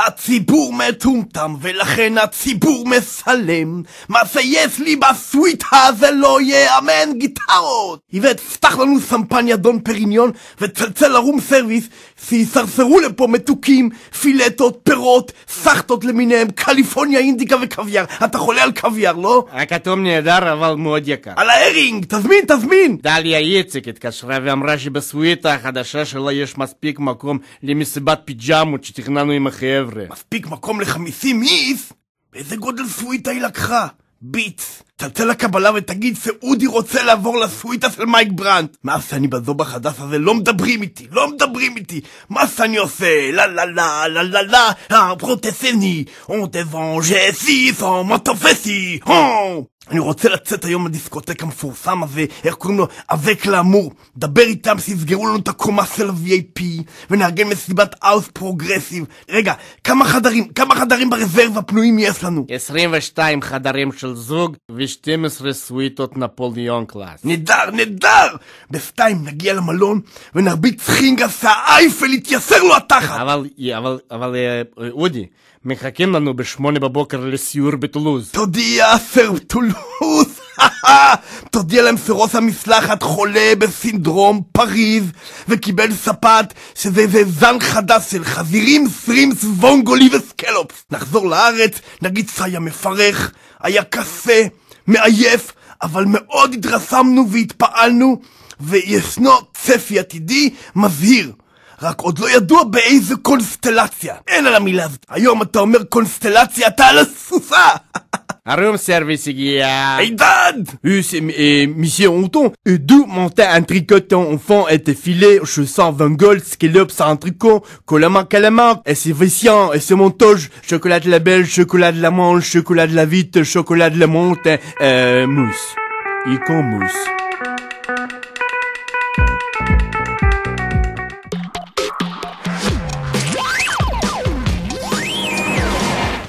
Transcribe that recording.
הציבור מטומטם ולכן הציבור מסלם. מה שיש לי בסוויטה זה לא יאמן גיטרות. איבט, פתח לנו סמפניה דון פריניון וצלצל לרום סרוויס שיסרסרו לפה מתוקים, פילטות, פירות, סחטות למיניהם, קליפורניה, אינדיקה וקוויאר. אתה חולה על קוויאר, לא? הכתום נהדר אבל מאוד יקר. על ההרינג, תזמין! דליה איציק התקשרה ואמרה שבסוויטה החדשה שלה יש מספיק מקום למסיבת פיג'מות שתכננו עם החבר'ה. מספיק מקום ל50 איס? באיזה גודל סוויטה היא לקחה? ביץ. צלצל לקבלה ותגיד שאודי רוצה לעבור לסוויטה של מייק ברנט. מה שאני בזוב החדש הזה? לא מדברים איתי. מה שאני עושה? לה לה לה לה לה לה פרוטסני on te venge si sans m'entofessi. אני רוצה לצאת היום לדיסקוטק המפורסם הזה, איך קוראים לו? אבק לאמור. דבר איתם שיסגרו לנו את הקומה של ה-VIP ונארגן מסיבת אאוס פרוגרסיב. רגע, כמה חדרים ברזרבה פנויים יש לנו? 22 חדרים של זוג ו12 סוויטות נפוליאון קלאס. נהדר! בסתיים נגיע למלון ונרביץ חינגה שהאייפל יתייסר לו התחת. אבל אודי, מחכים לנו ב8 בבוקר לסיור בטולוז. תודיע סר טולוז. תודיע להם שרוס המשלחת חולה בסינדרום פריז וקיבל ספת שזה זן חדש של חזירים, סרימס, וונגולי וסקלופס. נחזור לארץ, נגיד שהיה מפרך, היה קשה, מעייף, אבל מאוד התרסמנו והתפעלנו, וישנו צפי עתידי מזהיר. רק עוד לא ידוע באיזה קונסטלציה. אין על המילה הזאת. היום אתה אומר קונסטלציה, אתה על הסוסה. הרום סרוויס הגיע. עידן! Monsieur Honton, d'où monter un tricoton enfant et filet, chaussant 20 gold, scallops un tricot, colama calama, et c'est viciant, et c'est montage, chocolat de la belle, chocolat de la manche, chocolat de la vite, chocolat de la monte, mousse. Et con mousse.